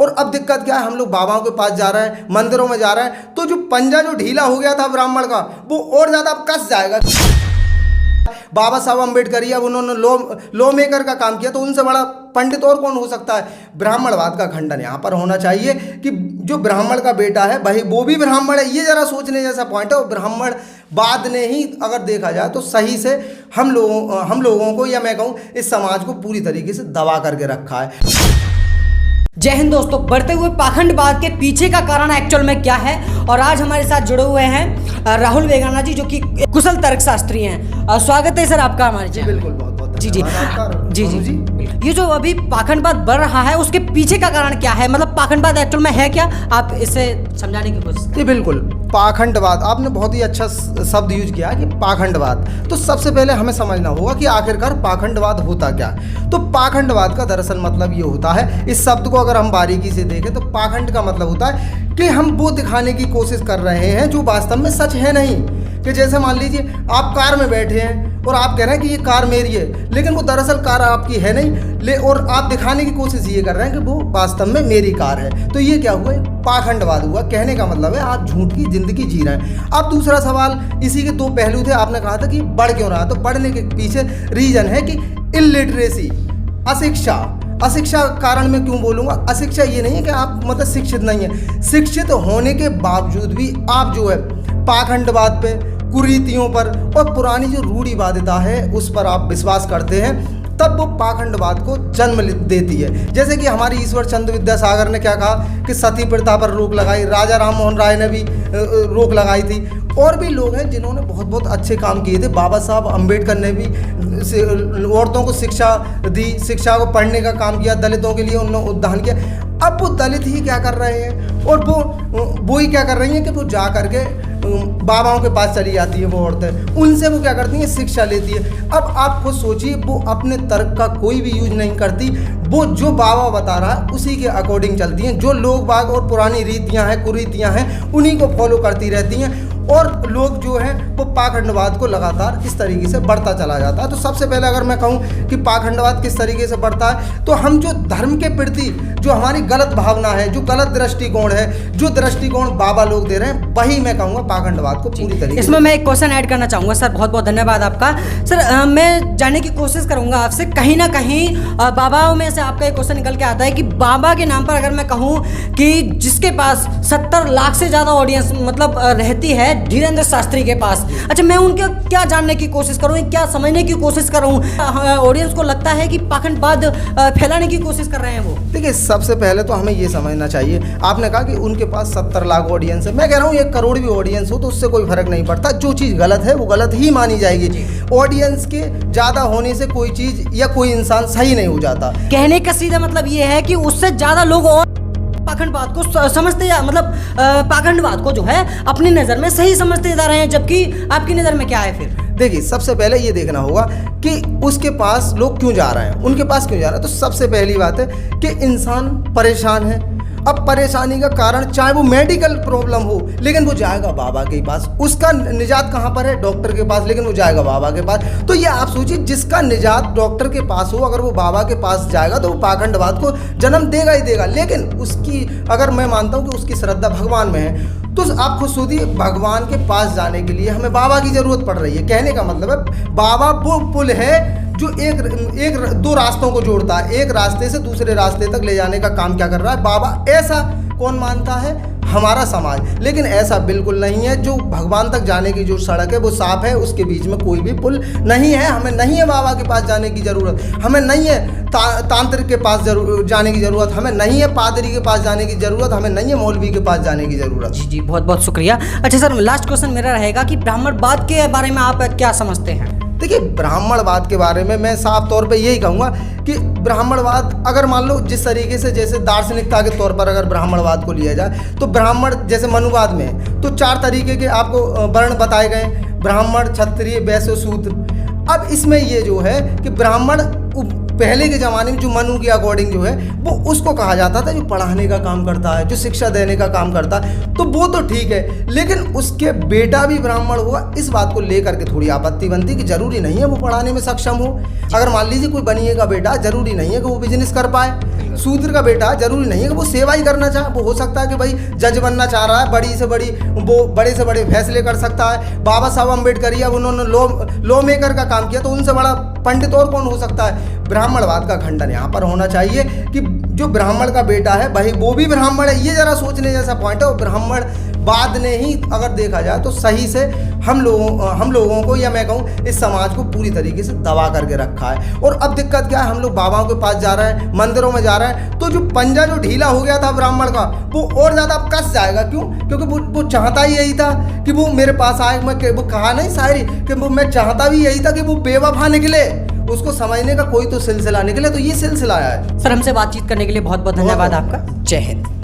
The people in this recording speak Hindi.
और अब दिक्कत क्या है, हम लोग बाबाओं के पास जा रहे हैं, मंदिरों में जा रहे हैं, तो जो पंजा जो ढीला हो गया था ब्राह्मण का वो और ज़्यादा अब कस जाएगा। बाबा साहब अम्बेडकर अब उन्होंने लॉ मेकर का काम किया, तो उनसे बड़ा पंडित और कौन हो सकता है। ब्राह्मणवाद का खंडन यहाँ पर होना चाहिए कि जो ब्राह्मण का बेटा है भाई वो भी ब्राह्मण है, ये जरा सोचने जैसा पॉइंट है। और ब्राह्मणवाद ने ही अगर देखा जाए तो सही से हम लोगों को, या मैं कहूँ इस समाज को पूरी तरीके से दबा करके रखा है। जय हिंद दोस्तों, बढ़ते हुए पाखंडवाद के पीछे का कारण एक्चुअल में क्या है, और आज हमारे साथ जुड़े हुए हैं राहुल वेगाना जी, जो कि कुशल तर्कशास्त्री हैं। स्वागत है सर आपका हमारे जी। बिल्कुल, बहुत बहुत जी जी। ये जो अभी पाखंडवाद बढ़ रहा है उसके पीछे का कारण क्या है, मतलब पाखंडवाद एक्चुअल में है क्या, आप इसे समझाने की कोशिश करें। जी बिल्कुल, पाखंडवाद आपने बहुत ही अच्छा शब्द यूज किया कि पाखंडवाद। तो सबसे पहले हमें समझना होगा कि आखिरकार पाखंडवाद होता क्या है। तो पाखंडवाद का दरअसल मतलब ये होता है, इस शब्द को अगर हम बारीकी से देखें तो पाखंड का मतलब होता है कि हम वो दिखाने की कोशिश कर रहे हैं जो वास्तव में सच है नहीं। कि जैसे मान लीजिए आप कार में बैठे हैं और आप कह रहे हैं कि ये कार मेरी है, लेकिन वो दरअसल कार आपकी है नहीं, और आप दिखाने की कोशिश ये कर रहे हैं कि वो वास्तव में मेरी कार है। तो ये क्या हुआ, पाखंडवाद हुआ। कहने का मतलब है आप झूठ की जिंदगी जी रहे हैं। अब दूसरा सवाल, इसी के दो पहलू थे। आपने कहा था कि बढ़ क्यों रहा, तो बढ़ने के पीछे रीजन है कि इलिटरेसी, अशिक्षा कारण मैं क्यों बोलूँगा। अशिक्षा ये नहीं है कि आप मतलब शिक्षित नहीं है, शिक्षित होने के बावजूद भी आप जो है पाखंडवाद पे, कुरीतियों पर और पुरानी जो रूढ़िवादिता है उस पर आप विश्वास करते हैं, तब वो पाखंडवाद को जन्म देती है। जैसे कि हमारी ईश्वर चंद्र विद्यासागर ने क्या कहा कि सती प्रथा पर रोक लगाई, राजा राम मोहन राय ने भी रोक लगाई थी, और भी लोग हैं जिन्होंने बहुत बहुत अच्छे काम किए थे। बाबा साहब अम्बेडकर ने भी औरतों को शिक्षा दी, शिक्षा को पढ़ने का काम किया, दलितों के लिए उन्होंने उद्धान किया। अब वो दलित ही क्या कर रहे हैं, और वो ही क्या कर रही हैं कि वो जा करके बाबाओं के पास चली जाती है, वो औरतें उनसे वो क्या करती हैं, शिक्षा लेती है। अब आप खुद सोचिए, वो अपने तर्क का कोई भी यूज नहीं करती, वो जो बाबा बता रहा है उसी के अकॉर्डिंग चलती हैं। जो लोग बाग और पुरानी रीतियां हैं, कुरीतियां हैं, उन्हीं को फॉलो करती रहती हैं, और लोग जो हैं वो पाखंडवाद को लगातार इस तरीके से बढ़ता चला जाता है। तो सबसे पहले अगर मैं कहूँ कि पाखंडवाद किस तरीके से बढ़ता है, तो हम जो धर्म के प्रति जो हमारी गलत भावना है, जो गलत दृष्टिकोण है, जो दृष्टिकोण बाबा लोग दे रहे हैं, वही मैं कहूँगा पाखंडवाद को पूरी तरीके से। इसमें मैं एक क्वेश्चन ऐड करना चाहूँगा सर, बहुत बहुत धन्यवाद आपका। सर मैं जानने की कोशिश करूँगा आपसे, कहीं ना कहीं बाबाओं में से आपका एक क्वेश्चन निकल के आता है कि बाबा के नाम पर अगर मैं कहूँ कि जिसके पास 70 लाख से ज़्यादा ऑडियंस मतलब रहती है धीरेन्द्र शास्त्री के पास, अच्छा मैं उनके क्या जानने की कोशिश करूँ, क्या समझने की कोशिश करूँ, ऑडियंस को लगता है कि पाखंडवाद फैलाने की कोशिश कर रहे हैं वो। देखिए, सबसे पहले तो हमें ये समझना चाहिए, आपने कहा कि उनके पास 70 लाख ऑडियंस है, मैं कह रहा हूँ 1 करोड़ भी ऑडियंस हो तो उससे कोई फर्क नहीं पड़ता। जो चीज़ गलत है वो गलत ही मानी जाएगी। ऑडियंस के ज़्यादा होने से कोई चीज़ या कोई इंसान सही नहीं हो जाता। कहने का सीधा मतलब ये है कि उससे ज़्यादा लोग और पाखंडवाद को समझते जा, मतलब पाखंडवाद को जो है अपनी नज़र में सही समझते जा रहे हैं, जबकि आपकी नज़र में क्या है फिर? देखिए, सबसे पहले ये देखना होगा कि उसके पास लोग क्यों जा रहे हैं, उनके पास क्यों जा रहे हैं। तो सबसे पहली बात है कि इंसान परेशान है। अब परेशानी का कारण चाहे वो मेडिकल प्रॉब्लम हो, लेकिन वो जाएगा बाबा के पास। उसका निजात कहाँ पर है, डॉक्टर के पास, लेकिन वो जाएगा बाबा के पास। तो ये आप सोचिए, जिसका निजात डॉक्टर के पास हो, अगर वो बाबा के पास जाएगा तो वो पाखंडवाद को जन्म देगा ही देगा। लेकिन उसकी, अगर मैं मानता हूँ कि उसकी श्रद्धा भगवान में है, तो आप खुद सोचिए, भगवान के पास जाने के लिए हमें बाबा की ज़रूरत पड़ रही है। कहने का मतलब है बाबा वो पुल है जो एक 2 रास्तों को जोड़ता है, एक रास्ते से दूसरे रास्ते तक ले जाने का काम क्या कर रहा है बाबा। ऐसा कौन मानता है, हमारा समाज। लेकिन ऐसा बिल्कुल नहीं है। जो भगवान तक जाने की जो सड़क है वो साफ है, उसके बीच में कोई भी पुल नहीं है। हमें नहीं है बाबा के पास जाने की ज़रूरत, हमें नहीं है तांत्रिक के पास जाने की ज़रूरत, हमें नहीं है पादरी के पास जाने की ज़रूरत, हमें नहीं है मौलवी के पास जाने की ज़रूरत। जी बहुत बहुत शुक्रिया। अच्छा सर, लास्ट क्वेश्चन मेरा रहेगा कि ब्राह्मणवाद के बारे में आप क्या समझते हैं? देखिए, ब्राह्मणवाद के बारे में मैं साफ तौर पे यही कहूँगा कि ब्राह्मणवाद, अगर मान लो जिस तरीके से जैसे दार्शनिकता के तौर पर अगर ब्राह्मणवाद को लिया जाए, तो ब्राह्मण जैसे मनुवाद में तो 4 तरीके के आपको वर्ण बताए गए, ब्राह्मण, क्षत्रिय, वैश्य, शूद्र। अब इसमें ये जो है कि ब्राह्मण पहले के ज़माने में जो मनु के अकॉर्डिंग जो है वो उसको कहा जाता था जो पढ़ाने का काम करता है, जो शिक्षा देने का काम करता है, तो वो तो ठीक है। लेकिन उसके बेटा भी ब्राह्मण हुआ, इस बात को लेकर के थोड़ी आपत्ति बनती कि जरूरी नहीं है वो पढ़ाने में सक्षम हो। अगर मान लीजिए कोई बनिए का बेटा, जरूरी नहीं है कि वो बिजनेस कर पाए। शूद्र का बेटा जरूरी नहीं है कि वो सेवा ही करना चाहे। वो हो सकता है कि भाई जज बनना चाह रहा है, बड़ी से बड़ी वो बड़े से बड़े फैसले कर सकता है। बाबा साहब अम्बेडकर या उन्होंने लॉ मेकर का काम किया, तो उनसे बड़ा पंडित और कौन हो सकता है। ब्राह्मणवाद का खंडन यहाँ पर होना चाहिए कि जो ब्राह्मण का बेटा है भाई वो भी ब्राह्मण है, ये जरा सोचने जैसा पॉइंट है। और ब्राह्मणवाद ने ही अगर देखा जाए तो सही से हम लोगों को, या मैं कहूँ इस समाज को पूरी तरीके से दबा करके रखा है। और अब दिक्कत क्या है, हम लोग बाबाओं के पास जा रहे हैं, मंदिरों में जा रहे हैं, तो जो पंजा जो ढीला हो गया था ब्राह्मण का वो और ज़्यादा अब कस जाएगा। क्यों? क्योंकि वो चाहता ही यही था कि वो मेरे पास आए। वो कहा नहीं शायरी कि वो मैं चाहता भी यही था कि वो बेवफा निकले, उसको समझने का कोई तो सिलसिला निकले, तो ये सिलसिला है। सर हमसे बातचीत करने के लिए बहुत बहुत धन्यवाद आपका। जय हिंद।